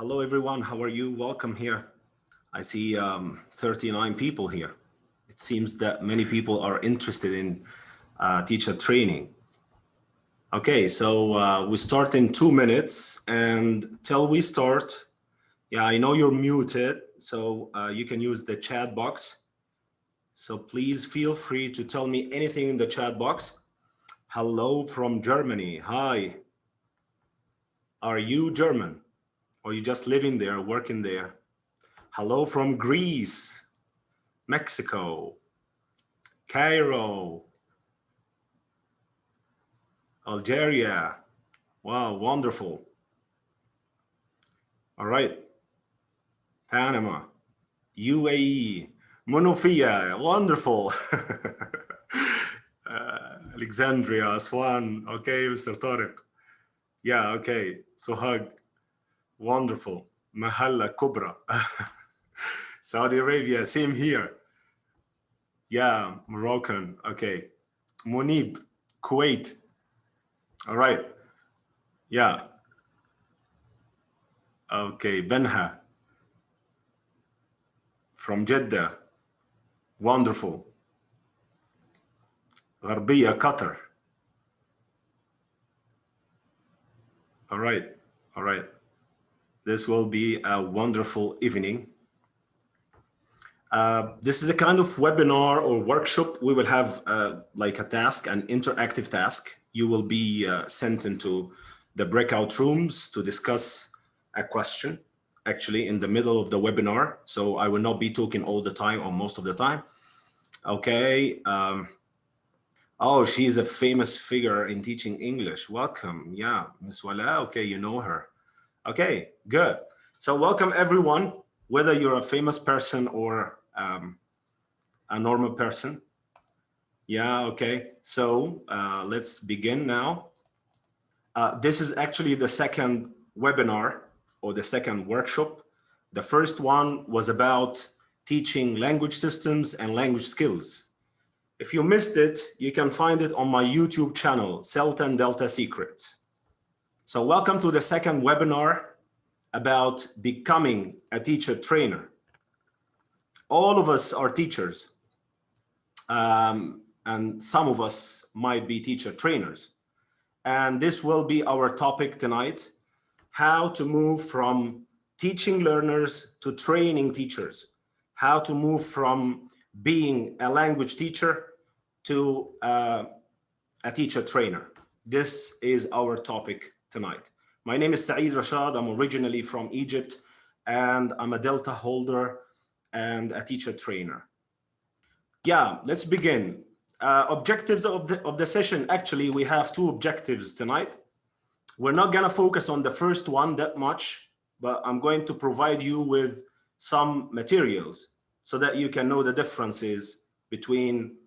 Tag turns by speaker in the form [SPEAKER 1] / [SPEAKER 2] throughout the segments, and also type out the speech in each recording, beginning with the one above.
[SPEAKER 1] Hello, everyone. How are you? Welcome here. I see 39 people here. It seems that many people are interested in teacher training. Okay, so we start in 2 minutes, and till we start, yeah, I know you're muted, so you can use the chat box. So please feel free to tell me anything in the chat box. Hello from Germany. Hi. Are you German? Or you just living there, working there? Hello from Greece, Mexico, Cairo, Algeria. Wow, wonderful. All right. Panama, UAE, Monofia, wonderful. Alexandria, Aswan. Okay, Mr. Tariq. Yeah, okay. Sohag, wonderful. Mahalla Kubra. Saudi Arabia, same here. Yeah, Moroccan. Okay. Munib, Kuwait. All right. Yeah. Okay. Benha from Jeddah. Wonderful. Gharbiya, Qatar. All right. All right. This will be a wonderful evening. This is a kind of webinar or workshop. We will have like a task, an interactive task. You will be sent into the breakout rooms to discuss a question, actually in the middle of the webinar. So I will not be talking all the time or most of the time. Okay. Oh, she's a famous figure in teaching English. Welcome. Yeah, Miss Wala. Okay, you know her. Okay, good. So welcome everyone, whether you're a famous person or a normal person. Yeah, okay. So let's begin now. This is actually the second webinar or the second workshop. The first one was about teaching language systems and language skills. If you missed it, you can find it on my YouTube channel, Celta and Delta Secrets. So welcome to the second webinar about becoming a teacher trainer. All of us are teachers, and some of us might be teacher trainers. And this will be our topic tonight, how to move from teaching learners to training teachers, how to move from being a language teacher to a teacher trainer. This is our topic tonight. My name is Saeed Rashad. I'm originally from Egypt, and I'm a Delta holder and a teacher trainer. Yeah, let's begin. Objectives of the session. Actually, we have two objectives tonight. We're not gonna focus on the first one that much, but I'm going to provide you with some materials so that you can know the differences between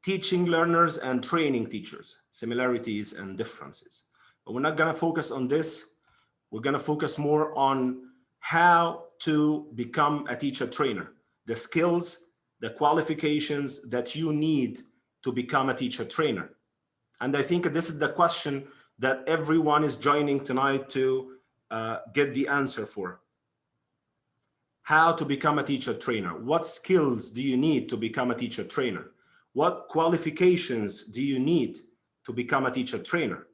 [SPEAKER 1] teaching learners and training teachers, similarities and differences. But we're not gonna focus on this. We're gonna focus more on how to become a teacher trainer, the skills, the qualifications that you need to become a teacher trainer. And I think this is the question that everyone is joining tonight to get the answer for. How to become a teacher trainer? What skills do you need to become a teacher trainer? What qualifications do you need to become a teacher trainer?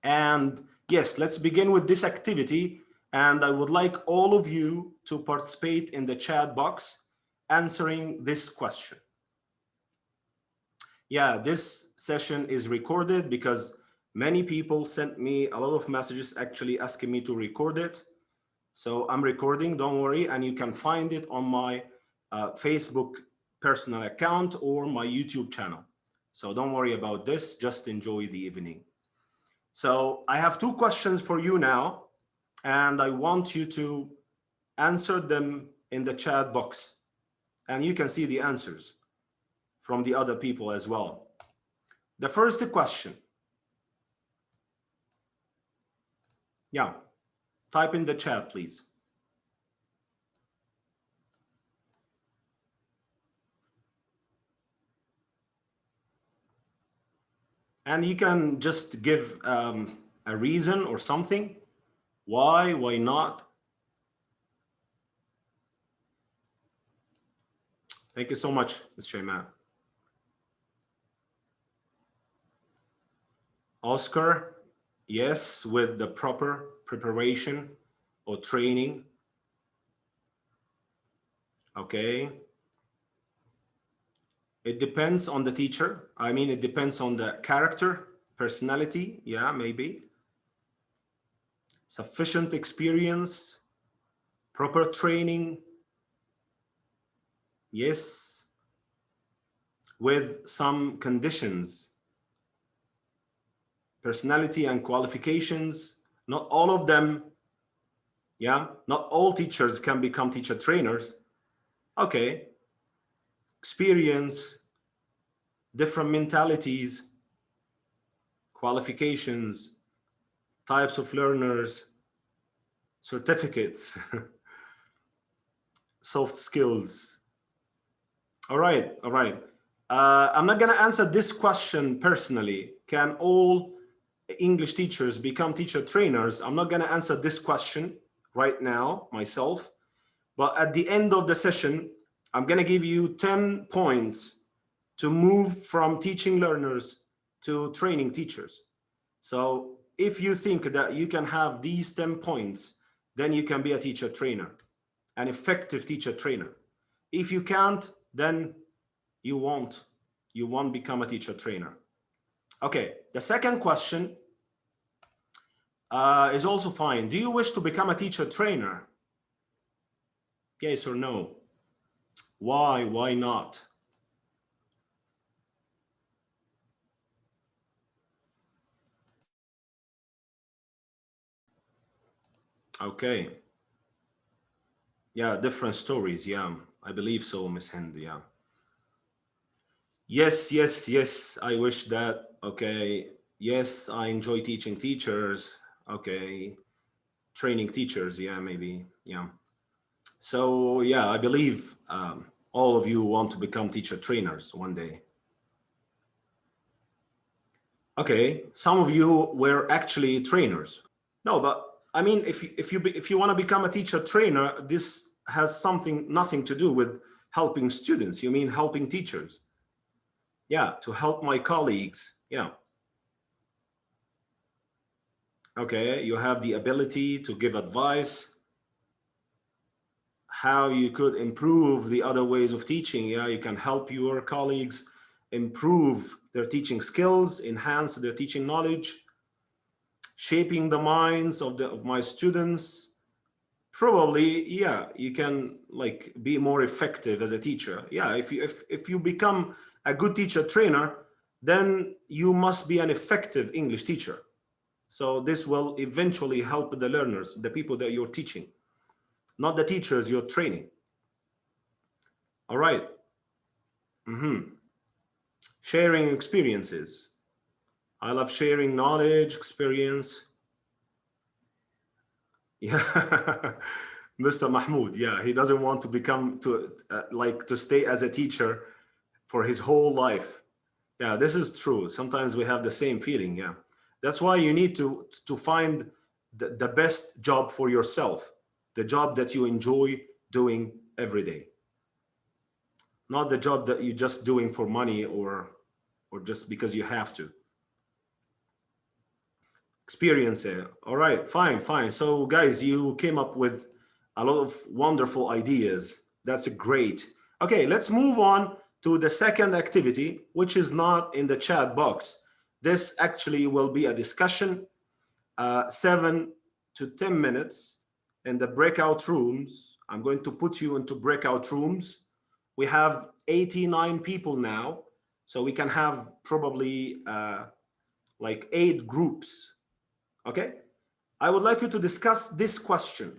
[SPEAKER 1] And yes, let's begin with this activity. And I would like all of you to participate in the chat box answering this question. Yeah, this session is recorded because many people sent me a lot of messages actually asking me to record it. So I'm recording, don't worry, and you can find it on my Facebook personal account or my YouTube channel. So don't worry about this, just enjoy the evening. So I have two questions for you now, and I want you to answer them in the chat box. And you can see the answers from the other people as well. The first question. Yeah, type in the chat, please. And you can just give a reason or something Why? Why not? Thank you so much, Mr. Imam. Oscar, yes, with the proper preparation or training. Okay. It depends on the teacher. I mean, it depends on the character, personality. Yeah, maybe. Sufficient experience, proper training. Yes. With some conditions, personality and qualifications. Not all of them. Yeah, not all teachers can become teacher trainers. Okay. Experience, different mentalities, qualifications, types of learners, certificates, soft skills. All right, all right. I'm not going to answer this question personally. Can all English teachers become teacher trainers? I'm not going to answer this question right now myself. But at the end of the session, I'm going to give you 10 points to move from teaching learners to training teachers. So if you think that you can have these 10 points, then you can be a teacher trainer, an effective teacher trainer. If you can't, then you won't become a teacher trainer. Okay, the second question is also fine. Do you wish to become a teacher trainer? Yes or no? Why? Why not? Okay. Yeah, different stories. Yeah, I believe so, Miss Hind. Yeah. Yes, yes, yes. I wish that. Okay. Yes, I enjoy teaching teachers. Okay. Training teachers. Yeah, maybe. Yeah. So yeah, I believe all of you want to become teacher trainers one day. Okay, some of you were actually trainers. No, but I mean, if you want to become a teacher trainer, this has nothing to do with helping students. You mean helping teachers? Yeah, to help my colleagues. Yeah. Okay, you have the ability to give advice, how you could improve the other ways of teaching. Yeah, you can help your colleagues improve their teaching skills, enhance their teaching knowledge, shaping the minds of my students. Probably, yeah, you can like be more effective as a teacher. Yeah, if you become a good teacher trainer, then you must be an effective English teacher. So this will eventually help the learners, the people that you're teaching, not the teachers you're training. All right. Sharing experiences. I love sharing knowledge, experience. Yeah. Mr. Mahmoud, yeah, he doesn't want to become to stay as a teacher for his whole life. Yeah, this is true. Sometimes we have the same feeling. Yeah, that's why you need to find the best job for yourself, the job that you enjoy doing every day, not the job that you're just doing for money or just because you have to. Experience it. All right, fine, fine. So guys, you came up with a lot of wonderful ideas. That's great. Okay, let's move on to the second activity, which is not in the chat box. This actually will be a discussion, 7 to 10 minutes in the breakout rooms. I'm going to put you into breakout rooms. We have 89 people now, so we can have probably like 8 groups. Okay, I would like you to discuss this question.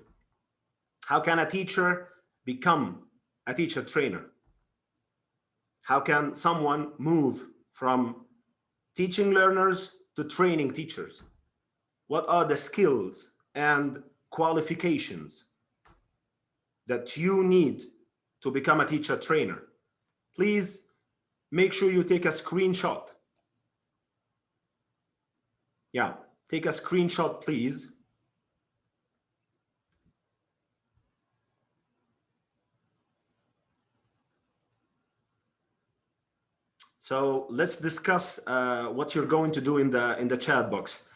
[SPEAKER 1] How can a teacher become a teacher trainer? How can someone move from teaching learners to training teachers? What are the skills and qualifications that you need to become a teacher trainer? Please make sure you take a screenshot. Yeah, take a screenshot, please. So let's discuss what you're going to do in the chat box.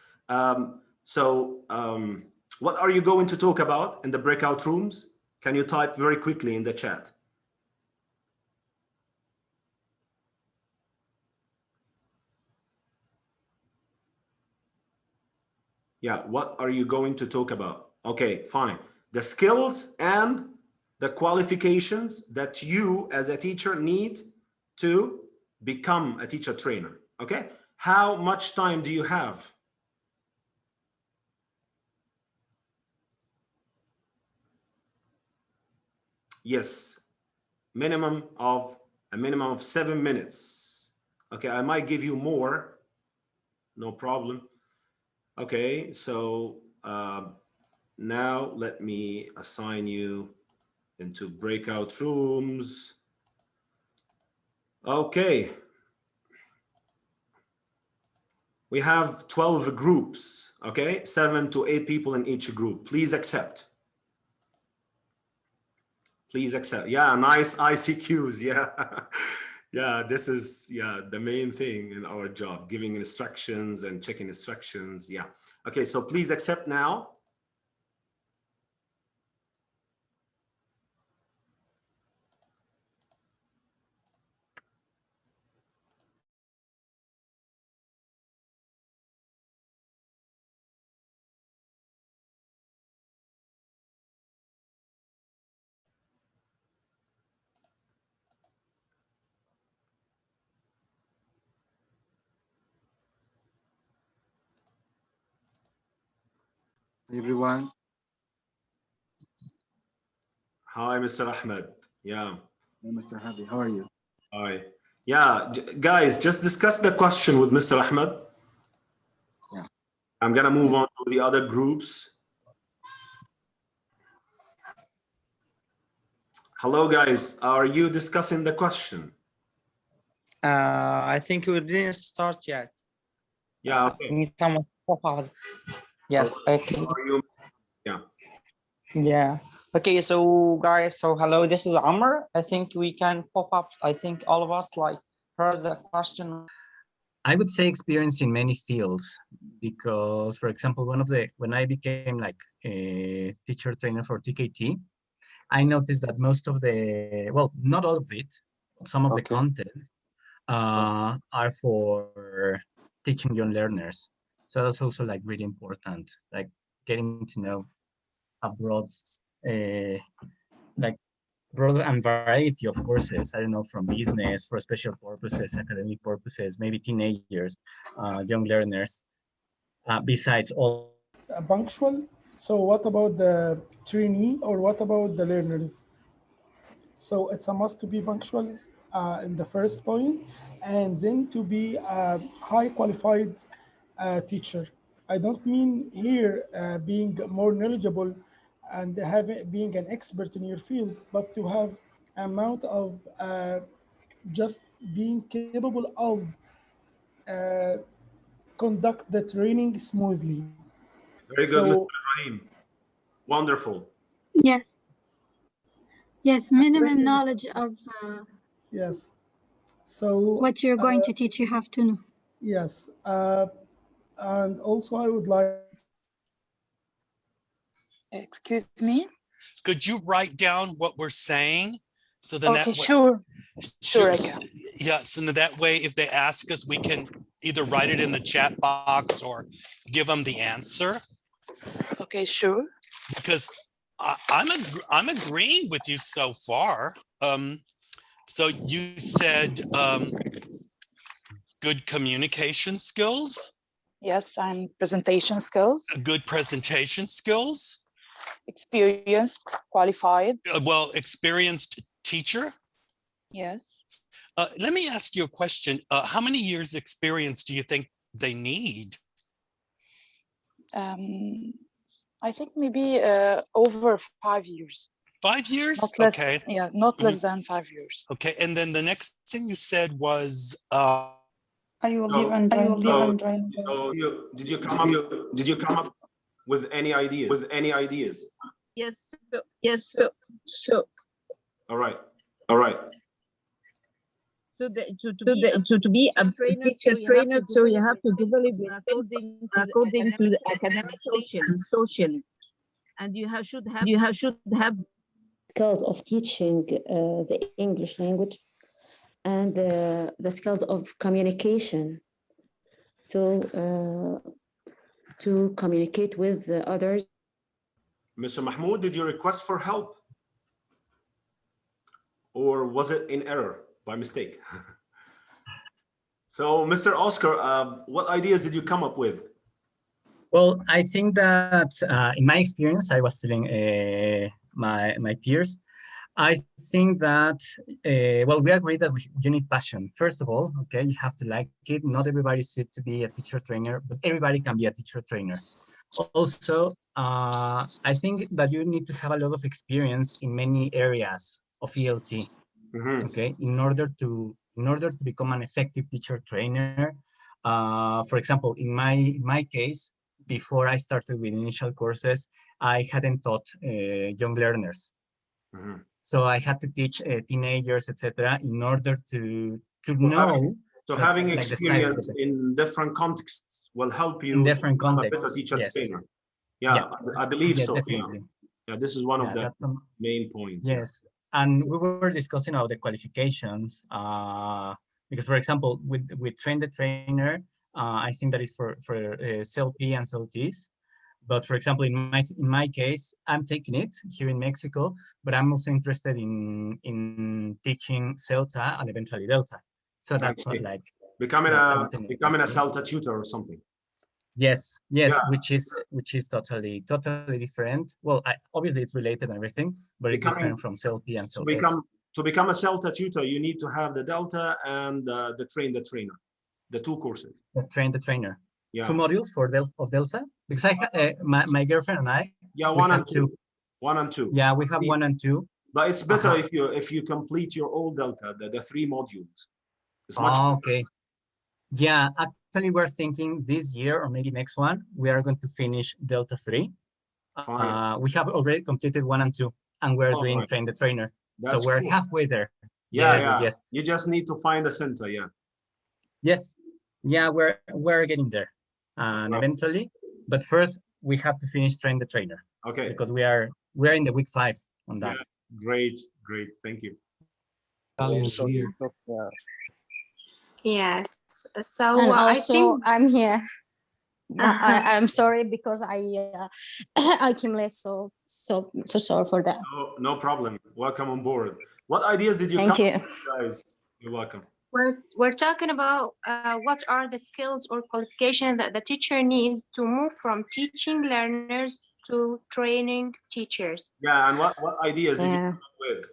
[SPEAKER 1] What are you going to talk about in the breakout rooms? Can you type very quickly in the chat? Yeah, what are you going to talk about? Okay, fine. The skills and the qualifications that you as a teacher need to become a teacher trainer. Okay, how much time do you have? Yes, a minimum of 7 minutes. Okay, I might give you more, no problem. Okay, so now let me assign you into breakout rooms. Okay. We have 12 groups, okay? 7 to 8 people in each group. Please accept. Please accept. Yeah, nice ICQs. Yeah. Yeah, this is the main thing in our job, giving instructions and checking instructions. Yeah. Okay, so please accept now.
[SPEAKER 2] Everyone.
[SPEAKER 1] Hi, Mr. Ahmed. Yeah.
[SPEAKER 2] Hey, Mr. Happy, how are you?
[SPEAKER 1] Hi. Yeah, guys, just discuss the question with Mr. Ahmed.
[SPEAKER 2] Yeah.
[SPEAKER 1] I'm gonna move on to the other groups. Hello, guys. Are you discussing the question?
[SPEAKER 3] I think we didn't start yet.
[SPEAKER 1] Yeah, okay.
[SPEAKER 3] We need someone to pop out. Yes, okay.
[SPEAKER 1] Yeah.
[SPEAKER 3] Yeah. Okay, so guys, so hello, this is Amr. I think we can pop up. I think all of us like heard the question.
[SPEAKER 4] I would say experience in many fields because, for example, when I became like a teacher trainer for TKT, I noticed that most of the, well, not all of it, some of the content are for teaching young learners. So that's also like really important, like getting to know a broad, like broad and variety of courses. I don't know, from business, for special purposes, academic purposes, maybe teenagers, young learners. Besides all
[SPEAKER 5] punctual. So what about the trainee or what about the learners? So it's a must to be punctual in the first point, and then to be a high qualified teacher. I don't mean here being more knowledgeable and having being an expert in your field, but to have amount of just being capable of uh, conduct the training smoothly.
[SPEAKER 1] Very good, Mr.
[SPEAKER 5] So
[SPEAKER 1] Ibrahim. Wonderful.
[SPEAKER 6] Yes. Yes, minimum knowledge of
[SPEAKER 5] yes. So
[SPEAKER 6] what you're going to teach, you have to know.
[SPEAKER 5] yes, and also I would like.
[SPEAKER 7] Excuse me?
[SPEAKER 8] Could you write down what we're saying? So then
[SPEAKER 7] Okay,
[SPEAKER 8] that way,
[SPEAKER 7] sure I can.
[SPEAKER 8] Yeah, so that way if they ask us, we can either write it in the chat box or give them the answer.
[SPEAKER 7] Okay, sure.
[SPEAKER 8] Because I'm agreeing with you so far. So you said good communication skills.
[SPEAKER 7] Yes, and presentation skills.
[SPEAKER 8] Good presentation skills.
[SPEAKER 7] Experienced, qualified.
[SPEAKER 8] Well, experienced teacher.
[SPEAKER 7] Yes.
[SPEAKER 8] Let me ask you a question. How many years experience do you think they need?
[SPEAKER 7] I think maybe over 5 years.
[SPEAKER 8] 5 years?
[SPEAKER 7] Not less,
[SPEAKER 8] okay.
[SPEAKER 7] Yeah, not less than 5 years.
[SPEAKER 8] Okay, and then the next thing you said was
[SPEAKER 3] I will leave and join.
[SPEAKER 1] So did you come up with any ideas?
[SPEAKER 6] Yes. So
[SPEAKER 1] All right.
[SPEAKER 6] to
[SPEAKER 9] to be a teacher trainer, so you have to develop yourself according to the academic and socially, and you should have
[SPEAKER 10] skills of teaching the English language and the skills of communication to communicate with the others.
[SPEAKER 1] Mr. Mahmoud, did you request for help? Or was it in error by mistake? So, Mr. Oscar, what ideas did you come up with?
[SPEAKER 4] Well, I think that in my experience, I was telling my peers, I think that, well, we agree that you need passion. First of all, okay, you have to like it. Not everybody is fit to be a teacher trainer, but everybody can be a teacher trainer. Also, I think that you need to have a lot of experience in many areas of ELT, okay, in order to become an effective teacher trainer. For example, in my case, before I started with initial courses, I hadn't taught young learners. So I had to teach teenagers, etc., in order to know.
[SPEAKER 1] So having experience in different contexts will help you
[SPEAKER 4] in different
[SPEAKER 1] become
[SPEAKER 4] contexts.
[SPEAKER 1] a better teacher
[SPEAKER 4] Yes.
[SPEAKER 1] trainer. Yeah, I believe so.
[SPEAKER 4] Definitely.
[SPEAKER 1] Yeah, this is one of the main points.
[SPEAKER 4] Yes, and we were discussing about the qualifications because, for example, with Train the Trainer, I think that is for CLP and CLTs. But for example, in my case, I'm taking it here in Mexico, but I'm also interested in teaching CELTA and eventually Delta. So that's not like
[SPEAKER 1] becoming a CELTA tutor or something.
[SPEAKER 4] Yes, yeah. which is totally different. Well, obviously it's related and everything, but it's different from CLP and CLS.
[SPEAKER 1] To become a CELTA tutor, you need to have the Delta and the Train the Trainer, the two courses.
[SPEAKER 4] The Train the Trainer.
[SPEAKER 1] Yeah.
[SPEAKER 4] 2 modules for Delta, because I my girlfriend and I.
[SPEAKER 1] Yeah, one and two. 1 and 2.
[SPEAKER 4] Yeah, we have 1 and 2.
[SPEAKER 1] But it's better if you complete your old Delta, the 3 modules. It's much better.
[SPEAKER 4] Okay. Yeah, actually, we're thinking this year or maybe next one, we are going to finish Delta 3. We have already completed 1 and 2, and we're doing Train the Trainer.
[SPEAKER 1] That's
[SPEAKER 4] so we're
[SPEAKER 1] cool.
[SPEAKER 4] halfway there.
[SPEAKER 1] Yeah,
[SPEAKER 4] yes.
[SPEAKER 1] You just need to find a center, yeah.
[SPEAKER 4] Yes, yeah, we're getting there, and eventually. But first, we have to finish Train the Trainer.
[SPEAKER 1] Okay.
[SPEAKER 4] Because we're in the week 5 on that.
[SPEAKER 1] Yeah, great, thank you.
[SPEAKER 11] Yes. So
[SPEAKER 12] and also,
[SPEAKER 11] I think
[SPEAKER 12] I'm here. I'm sorry because I came late, so sorry for that.
[SPEAKER 1] No problem. Welcome on board. What ideas did you
[SPEAKER 12] Thank
[SPEAKER 1] come
[SPEAKER 12] you.
[SPEAKER 1] up with, guys? You're welcome.
[SPEAKER 11] we're talking about what are the skills or qualifications that the teacher needs to move from teaching learners to training teachers.
[SPEAKER 1] Yeah, and what ideas did you come up with?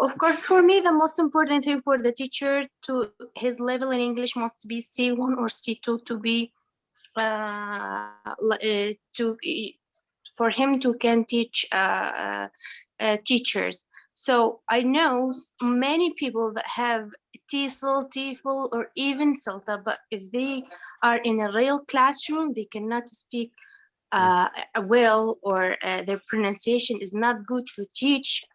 [SPEAKER 11] Of course, for me, the most important thing for the teacher to his level in English must be C1 or C2 to be for him to can teach teachers. So I know many people that have TESOL, TEFL, or even CELTA, but if they are in a real classroom, they cannot speak well, or their pronunciation is not good to teach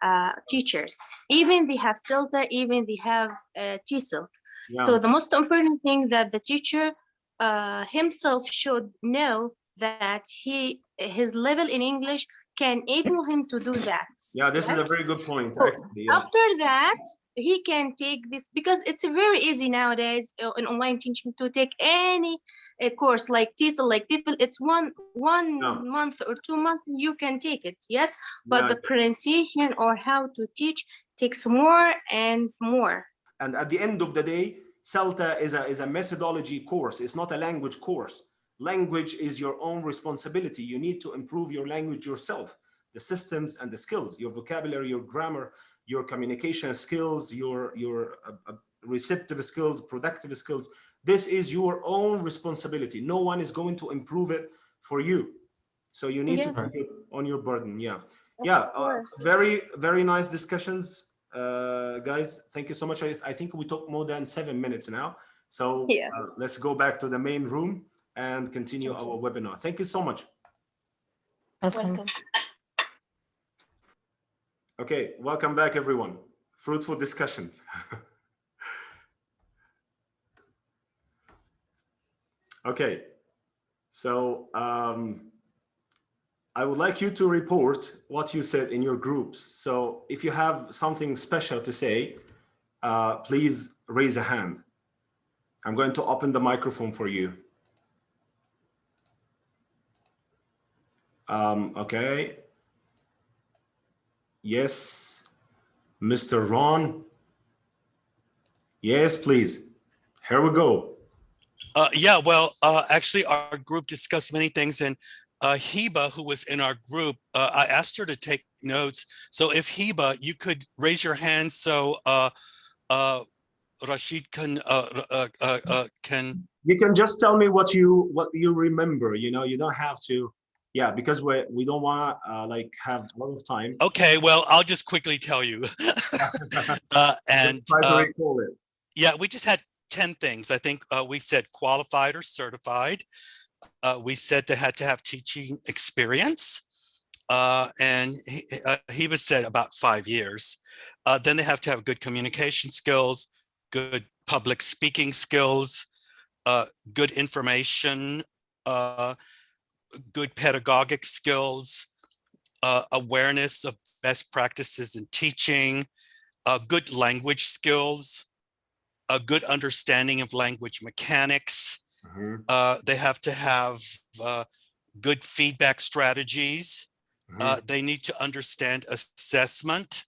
[SPEAKER 11] teachers. Even they have CELTA, even they have TESOL.
[SPEAKER 1] Yeah.
[SPEAKER 11] So the most important thing that the teacher himself should know that his level in English can enable him to do that.
[SPEAKER 1] Yeah, this is a very good point. Actually, yeah.
[SPEAKER 11] After that, he can take this, because it's very easy nowadays in online teaching to take any course like TESOL, like TEFL. It's one month or 2 months, you can take it, yes? But the pronunciation or how to teach takes more and more.
[SPEAKER 1] And at the end of the day, CELTA is a methodology course. It's not a language course. Language is your own responsibility. You need to improve your language yourself, the systems and the skills, your vocabulary, your grammar, your communication skills, your receptive skills, productive skills. This is your own responsibility. No one is going to improve it for you. So you need to take it on your burden. Yeah. Very, very nice discussions, guys. Thank you so much. I think we took more than 7 minutes now. So let's go back to the main room and continue our webinar. Thank you so much.
[SPEAKER 11] Welcome.
[SPEAKER 1] Okay, welcome back, everyone. fruitful discussions. Okay, so I would like you to report what you said in your groups. So if you have something special to say, please raise a hand. I'm going to open the microphone for you. Okay. Yes, Mr. Ron. Yes, please. Here we go.
[SPEAKER 8] Yeah, well, actually, our group discussed many things, and Heba, who was in our group, I asked her to take notes. So if Heba, you could raise your hand so Rashid can
[SPEAKER 1] You can just tell me what you remember. You know, you don't have to. Yeah, because we don't want to like have a lot of time.
[SPEAKER 8] Okay, well, I'll just quickly tell you. And
[SPEAKER 1] try to recall it.
[SPEAKER 8] Yeah, we just had 10 things. I think we said qualified or certified. We said they had to have teaching experience. And he was said about 5 years. Then they have to have good communication skills, good public speaking skills, good information, good pedagogic skills, awareness of best practices in teaching, good language skills, a good understanding of language mechanics. They have to have good feedback strategies. They need to understand assessment,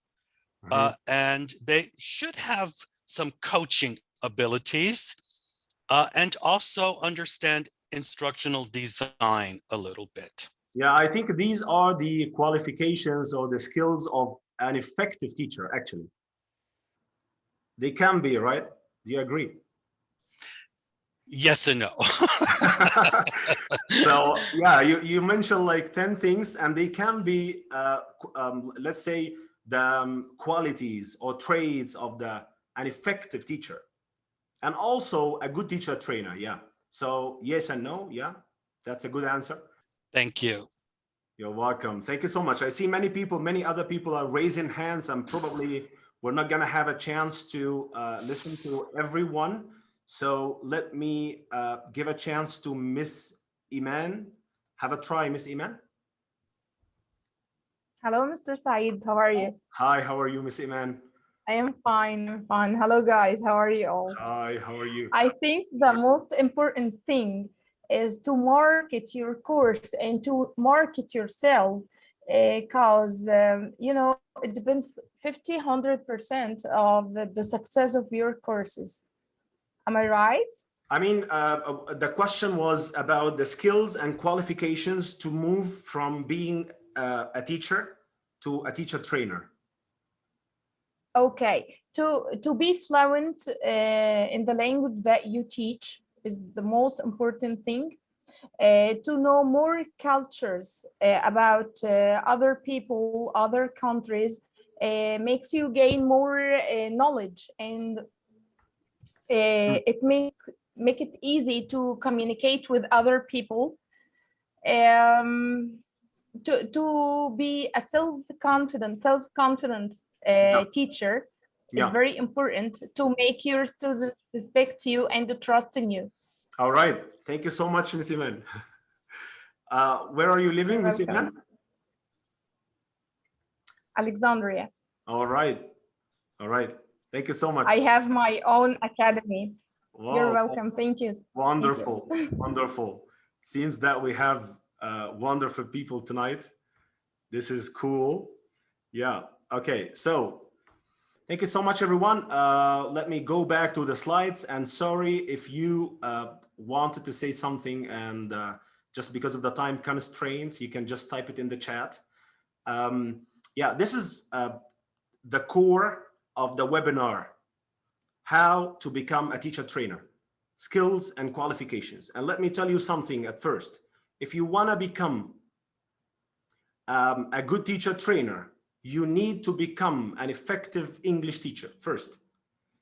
[SPEAKER 8] and they should have some coaching abilities, and also understand instructional design a little bit.
[SPEAKER 1] Yeah, I think these are the qualifications or the skills of an effective teacher, actually. They can be, right? Do you agree?
[SPEAKER 8] Yes and no.
[SPEAKER 1] So yeah, you mentioned like 10 things, and they can be, let's say, the qualities or traits of an effective teacher, and also a good teacher trainer. Yeah. So yes and no. Yeah, that's a good answer.
[SPEAKER 8] Thank you.
[SPEAKER 1] You're welcome. Thank you so much. I see many other people are raising hands, and probably we're not going to have a chance to listen to everyone. So let me give a chance to Miss Iman. Have a try, Miss Iman.
[SPEAKER 13] Hello, Mr. Saeed. How are you?
[SPEAKER 1] Hi, how are you, Miss Iman?
[SPEAKER 13] I am fine. I'm fine. Hello, guys. How are you all?
[SPEAKER 1] Hi, how are you?
[SPEAKER 13] I think the most important thing is to market your course and to market yourself, because you know, it depends 100% of the success of your courses. Am I right?
[SPEAKER 1] I mean, the question was about the skills and qualifications to move from being a teacher to a teacher trainer.
[SPEAKER 13] Okay, to be fluent in the language that you teach is the most important thing. To know more cultures about other people, other countries, makes you gain more knowledge, and it make it easy to communicate with other people. To be a self-confident teacher is very important to make your students respect you and to trust in you.
[SPEAKER 1] All right. Thank you so much, Miss Iman. Where are you living, Miss Iman?
[SPEAKER 13] Alexandria.
[SPEAKER 1] All right. All right. Thank you so much.
[SPEAKER 13] I have my own academy.
[SPEAKER 1] Wow.
[SPEAKER 13] You're welcome. Thank you.
[SPEAKER 1] Wonderful.
[SPEAKER 13] Thank you.
[SPEAKER 1] Wonderful. Seems that we have wonderful people tonight. This is cool. Yeah. Okay. So thank you so much, everyone. Let me go back to the slides, and sorry if you wanted to say something, and just because of the time constraints, you can just type it in the chat. Yeah, this is the core of the webinar, how to become a teacher trainer, skills and qualifications. And let me tell you something at first. If you want to become a good teacher trainer, you need to become an effective English teacher first.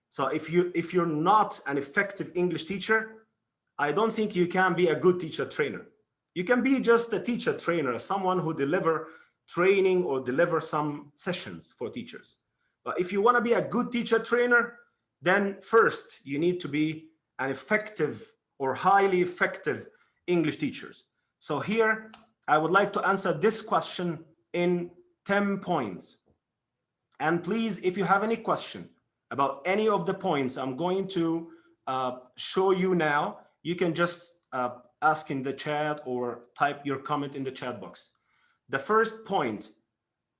[SPEAKER 1] So if you're not an effective English teacher, I don't think you can be a good teacher trainer. You can be just a teacher trainer, someone who deliver training or deliver some sessions for teachers. But if you want to be a good teacher trainer, then first you need to be an effective or highly effective English teachers. So here, I would like to answer this question in 10 points. And please, if you have any question about any of the points I'm going to show you now, you can just ask in the chat or type your comment in the chat box. The first point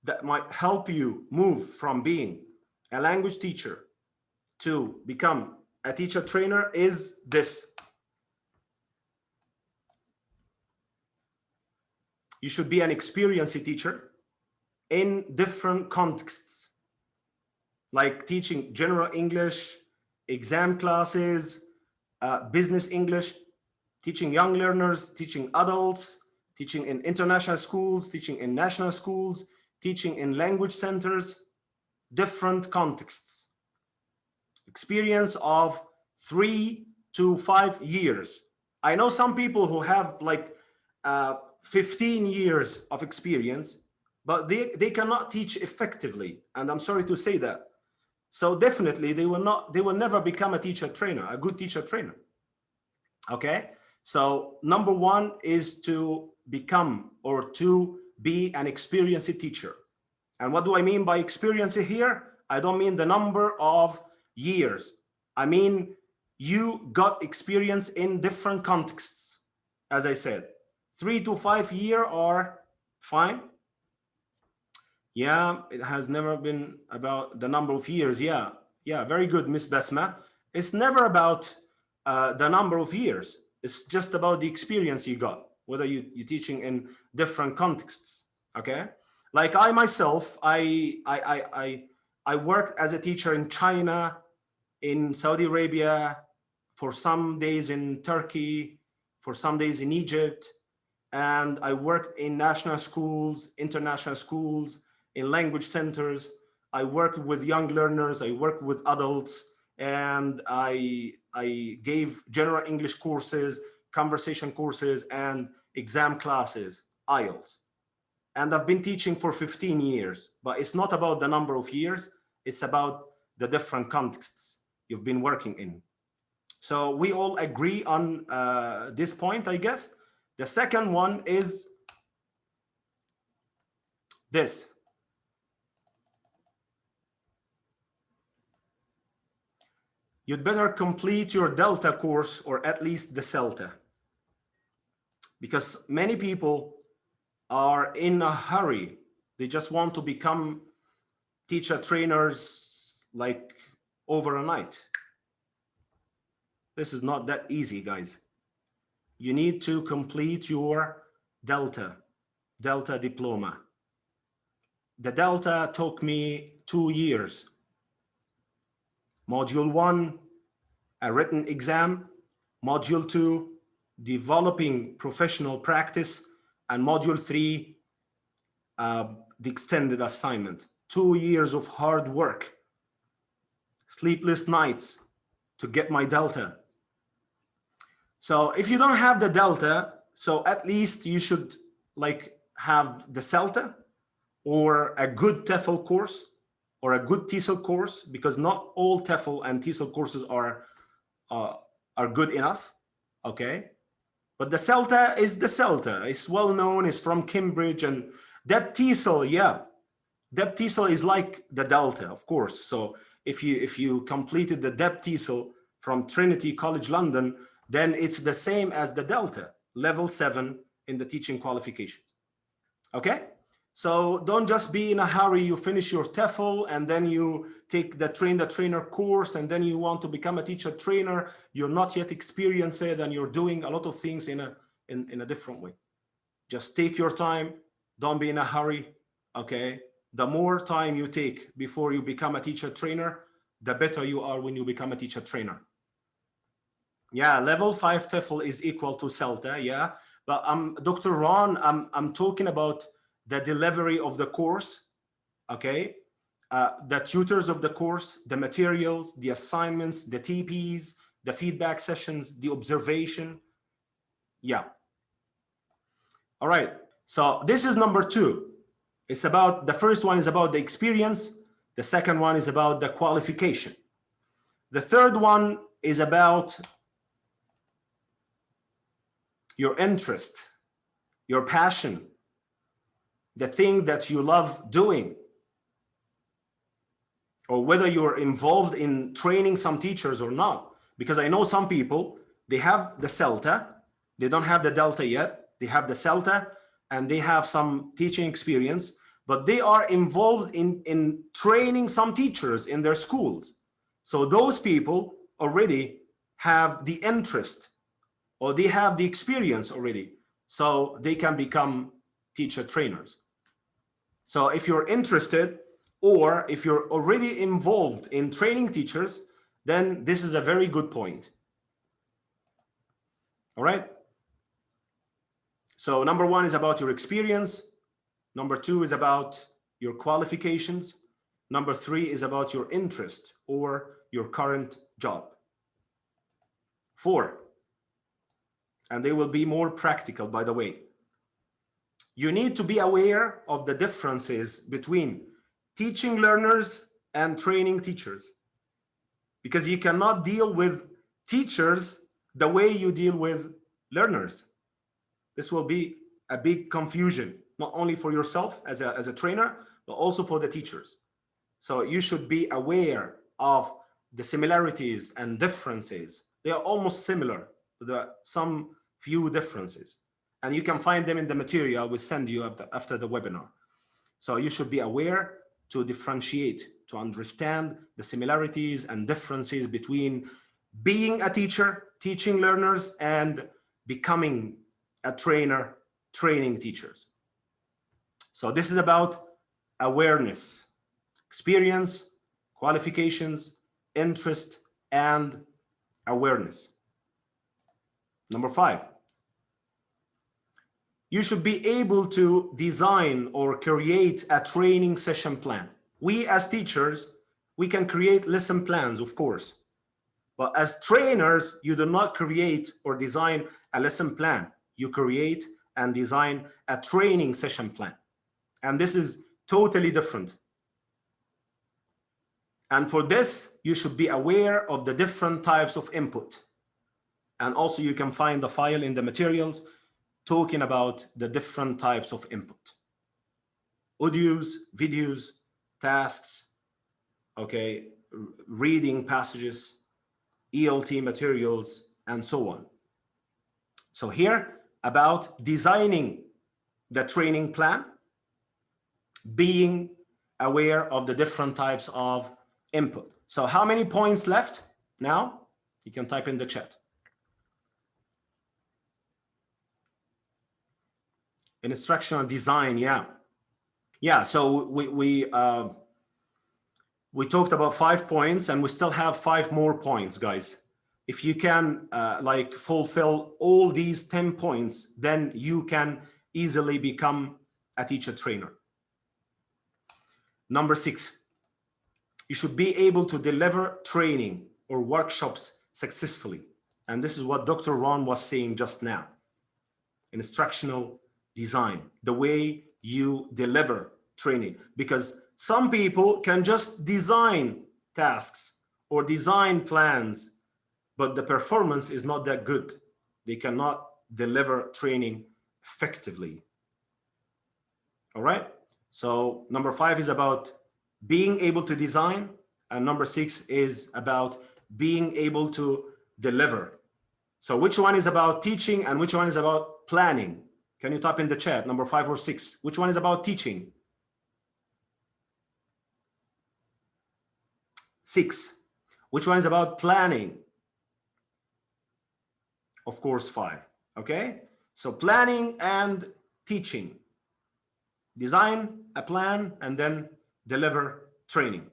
[SPEAKER 1] that might help you move from being a language teacher to become a teacher trainer is this. You should be an experienced teacher in different contexts, like teaching general English, exam classes, business English, teaching young learners, teaching adults, teaching in international schools, teaching in national schools, teaching in language centers, different contexts. Experience of 3 to 5 years. I know some people who have like 15 years of experience, but they cannot teach effectively. And I'm sorry to say that. So definitely they will never become a teacher trainer, a good teacher trainer. Okay. So number one is to become or to be an experienced teacher. And what do I mean by experience here? I don't mean the number of years. I mean, you got experience in different contexts. As I said, 3 to 5 years are fine. Yeah, it has never been about the number of years. Yeah, very good, Miss Basma. It's never about the number of years. It's just about the experience you got, whether you're teaching in different contexts. Okay, like I myself, I worked as a teacher in China, in Saudi Arabia, for some days in Turkey, for some days in Egypt, and I worked in national schools, international schools, in language centers. I worked with young learners, I worked with adults, and I gave general English courses, conversation courses, and exam classes, IELTS. And I've been teaching for 15 years, but it's not about the number of years, it's about the different contexts you've been working in. So we all agree on this point, I guess. The second one is this. You'd better complete your Delta course, or at least the CELTA, because many people are in a hurry. They just want to become teacher trainers like overnight. This is not that easy, guys. You need to complete your Delta diploma. The Delta took me 2 years. Module 1, a written exam. Module 2, developing professional practice. And module 3, the extended assignment. 2 years of hard work, sleepless nights to get my Delta. So if you don't have the Delta, so at least you should like have the CELTA or a good TEFL course or a good TESOL course, because not all TEFL and TESOL courses are good enough, okay? But the CELTA is the CELTA. It's well known, it's from Cambridge, and that TESOL, yeah. That TESOL is like the Delta, of course. So if you completed the DEP TESOL from Trinity College London, then it's the same as the Delta, level 7 in the teaching qualification. Okay? So don't just be in a hurry. You finish your TEFL and then you take the train the trainer course, and then you want to become a teacher trainer. You're not yet experienced and you're doing a lot of things in a different way. Just take your time. Don't be in a hurry. Okay? The more time you take before you become a teacher trainer, the better you are when you become a teacher trainer. Yeah, level 5 TEFL is equal to CELTA, yeah. But Dr. Ron, I'm talking about the delivery of the course, okay? The tutors of the course, the materials, the assignments, the TPs, the feedback sessions, the observation. Yeah. All right, so this is number 2. It's about, the first one is about the experience. The The second one is about the qualification. The third one is about your interest, your passion, the thing that you love doing, or whether you're involved in training some teachers or not. Because I know some people, they have the CELTA, they don't have the Delta yet, they have the CELTA, and they have some teaching experience, but they are involved in training some teachers in their schools. So those people already have the interest, or they have the experience already, so they can become teacher trainers. So if you're interested, or if you're already involved in training teachers, then this is a very good point. All right. So number one is about your experience. Number two is about your qualifications. Number three is about your interest or your current job. Four, and they will be more practical, by the way. You need to be aware of the differences between teaching learners and training teachers, because you cannot deal with teachers the way you deal with learners. This will be a big confusion, not only for yourself as a trainer, but also for the teachers. So you should be aware of the similarities and differences. They are almost similar, but there are some few differences. And you can find them in the material we send you after the webinar. So you should be aware to differentiate, to understand the similarities and differences between being a teacher, teaching learners, and becoming a trainer, training teachers. So this is about awareness, experience, qualifications, interest, and awareness. Number five, you should be able to design or create a training session plan. We as teachers, we can create lesson plans, of course, but as trainers, you do not create or design a lesson plan. You create and design a training session plan. And this is totally different. And for this, you should be aware of the different types of input. And also you can find the file in the materials talking about the different types of input. Audios, videos, tasks, okay, reading passages, ELT materials, and so on. So here about designing the training plan, being aware of the different types of input. So how many points left now? You can type in the chat. Instructional design, yeah. Yeah, so we talked about 5 points, and we still have 5 more points, guys. If you can like fulfill all these 10 points, then you can easily become a teacher trainer. Number 6, you should be able to deliver training or workshops successfully. And this is what Dr. Ron was saying just now. Instructional design, the way you deliver training, because some people can just design tasks or design plans, but the performance is not that good. They cannot deliver training effectively. All right. So number 5 is about being able to design, and number 6 is about being able to deliver. So which one is about teaching and which one is about planning? Can you type in the chat, number 5 or 6? Which one is about teaching? 6. Which one is about planning? Of course, 5. Okay. So planning and teaching. Design a plan and then deliver training.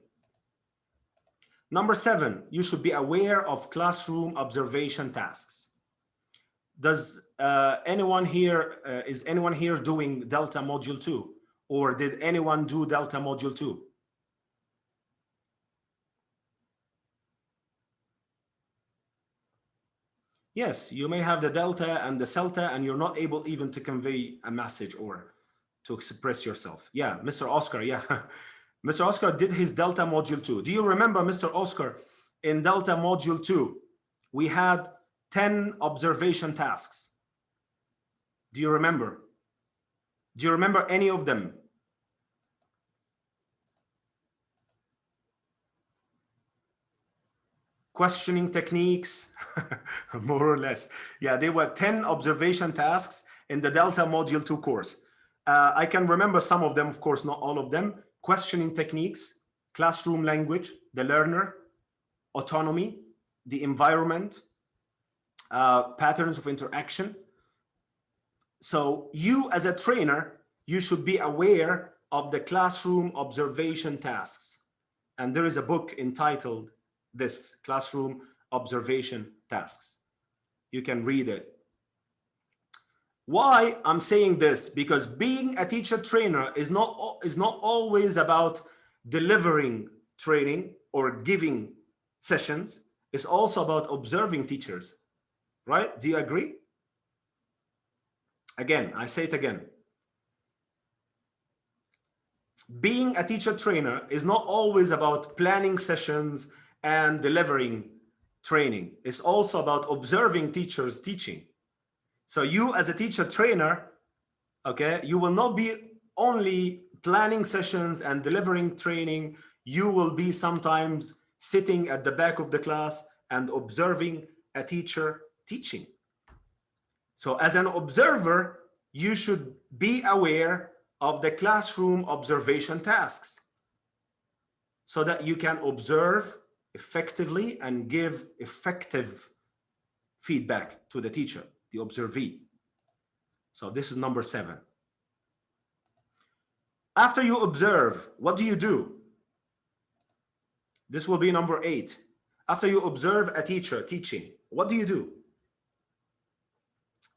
[SPEAKER 1] Number 7, you should be aware of classroom observation tasks. Does anyone here, is anyone here doing Delta Module 2? Or did anyone do Delta Module 2? Yes, you may have the Delta and the Celta, and you're not able even to convey a message or to express yourself. Yeah, Mr. Oscar, yeah. Mr. Oscar did his Delta Module 2. Do you remember, Mr. Oscar, in Delta Module 2, we had 10 observation tasks. Do you remember? Do you remember any of them? Questioning techniques, more or less. Yeah, there were 10 observation tasks in the Delta Module 2 course. I can remember some of them, of course, not all of them. Questioning techniques, classroom language, the learner, autonomy, the environment, patterns of interaction. So you as a trainer, you should be aware of the classroom observation tasks. And there is a book entitled this, Classroom Observation Tasks. You can read it. Why I'm saying this? Because being a teacher trainer is not always about delivering training or giving sessions. It's also about observing teachers, right? Do you agree? Again, I say it again. Being a teacher trainer is not always about planning sessions and delivering training. It's also about observing teachers teaching. So you as a teacher trainer, okay, you will not be only planning sessions and delivering training. You will be sometimes sitting at the back of the class and observing a teacher teaching. So as an observer, you should be aware of the classroom observation tasks so that you can observe effectively and give effective feedback to the teacher, the observee. So this is number 7. After you observe, what do you do? This will be number 8. After you observe a teacher teaching, what do you do?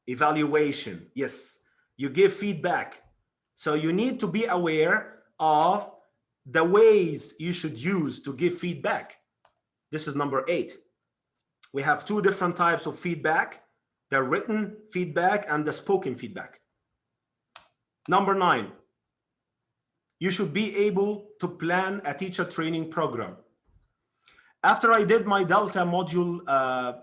[SPEAKER 1] Evaluation. Yes, you give feedback. So you need to be aware of the ways you should use to give feedback. This is number 8. We have 2 different types of feedback, the written feedback and the spoken feedback. Number 9, you should be able to plan a teacher training program. After I did my Delta module,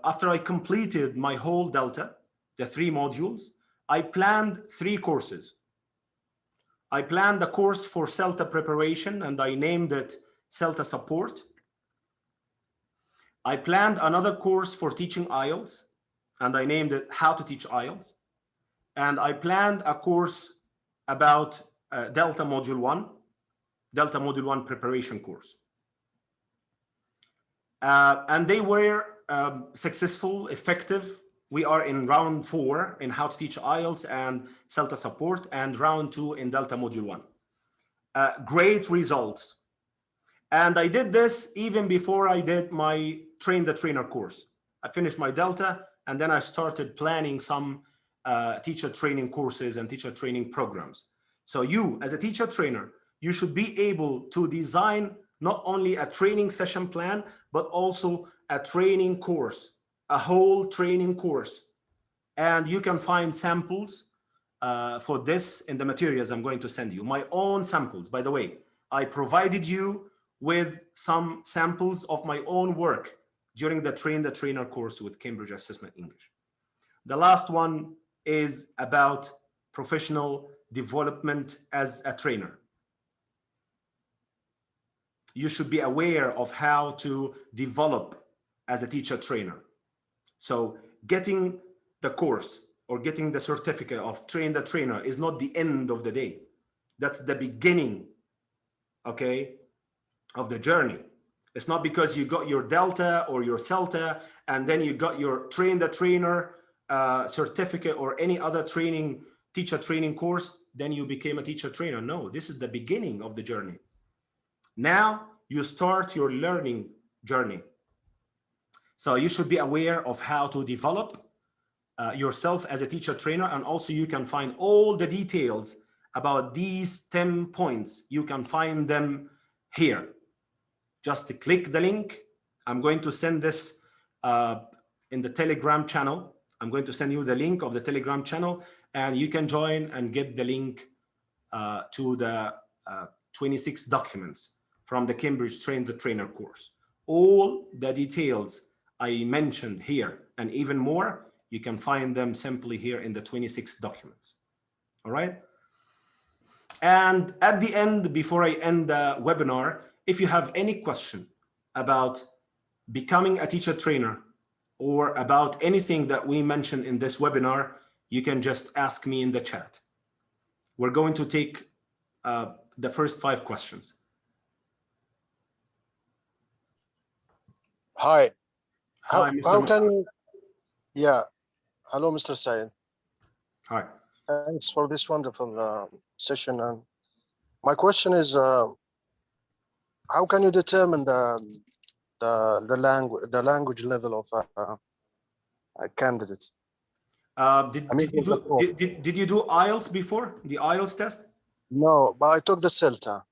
[SPEAKER 1] after I completed my whole Delta, the 3 modules, I planned 3 courses. I planned a course for CELTA preparation and I named it CELTA support. I planned another course for teaching IELTS and I named it how to teach IELTS. And I planned a course about Delta Module 1, Delta Module 1 preparation course. And they were successful, effective. We are in round 4 in how to teach IELTS and CELTA support and round 2 in Delta Module 1. Great results. And I did this even before I did my Train the Trainer course. I finished my Delta and then I started planning some teacher training courses and teacher training programs. So you as a teacher trainer, you should be able to design not only a training session plan, but also a training course, a whole training course. And you can find samples for this in the materials I'm going to send you. My own samples, by the way. I provided you with some samples of my own work during the Train the Trainer course with Cambridge Assessment English. The last one is about professional development as a trainer. You should be aware of how to develop as a teacher trainer. So getting the course or getting the certificate of Train the Trainer is not the end of the day. That's the beginning, okay, of the journey. It's not because you got your Delta or your CELTA and then you got your Train the Trainer certificate or any other training, teacher training course, then you became a teacher trainer. No, this is the beginning of the journey. Now you start your learning journey. So you should be aware of how to develop yourself as a teacher trainer. And also you can find all the details about these 10 points. You can find them here. Just click the link. I'm going to send this in the Telegram channel. I'm going to send you the link of the Telegram channel and you can join and get the link to the 26 documents from the Cambridge Train the Trainer course. All the details I mentioned here and even more, you can find them simply here in the 26 documents. All right. And at the end, before I end the webinar, if you have any question about becoming a teacher trainer or about anything that we mentioned in this webinar, you can just ask me in the chat. We're going to take the first 5 questions.
[SPEAKER 14] Hi.
[SPEAKER 1] Hi,
[SPEAKER 14] How can you? Yeah. Hello, Mr. Syed.
[SPEAKER 1] Hi.
[SPEAKER 14] Thanks for this wonderful session. And my question is, how can you determine the language level of a candidate?
[SPEAKER 1] Did you do IELTS before, the IELTS test?
[SPEAKER 14] No, but I took the CELTA.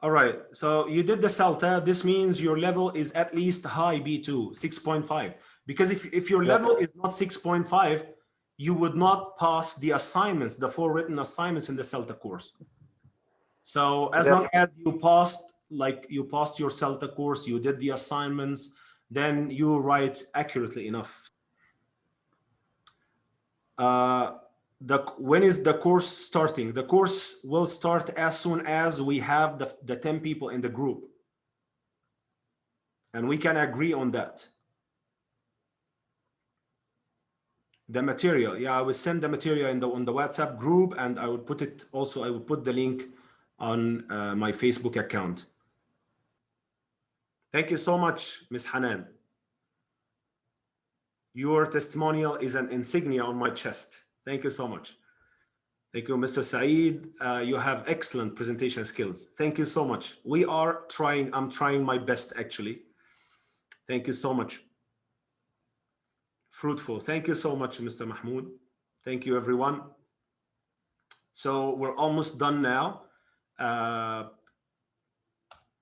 [SPEAKER 1] All right, so you did the CELTA. This means your level is at least high B2, 6.5. Because if your level is not 6.5, you would not pass the assignments, the 4 written assignments in the CELTA course. So as long as you passed, like you passed your CELTA course, you did the assignments, then you write accurately enough. When is the course starting? The course will start as soon as we have the 10 people in the group. And we can agree on that. The material, yeah, I will send the material on the WhatsApp group, and I will put it also, I will put the link on my Facebook account. Thank you so much, Ms. Hanan. Your testimonial is an insignia on my chest. Thank you so much. Thank you, Mr. Saeed. You have excellent presentation skills. Thank you so much. We are trying, I'm trying my best actually. Thank you so much. Fruitful. Thank you so much, Mr. Mahmoud. Thank you, everyone. So we're almost done now. I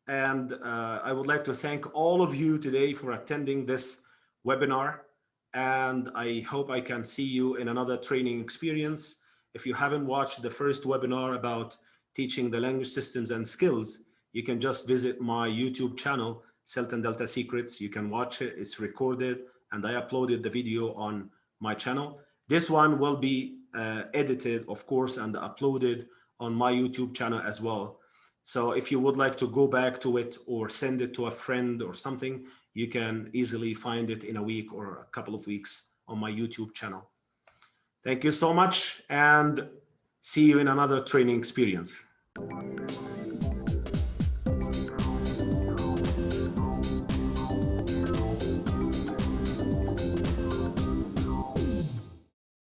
[SPEAKER 1] would like to thank all of you today for attending this webinar. And I hope I can see you in another training experience. If you haven't watched the first webinar about teaching the language systems and skills, you can just visit my YouTube channel, CELTA and Delta Secrets. You can watch it, it's recorded, and I uploaded the video on my channel. This one will be edited, of course, and uploaded on my YouTube channel as well. So if you would like to go back to it or send it to a friend or something, you can easily find it in a week or a couple of weeks on my YouTube channel. Thank you so much, and see you in another training experience.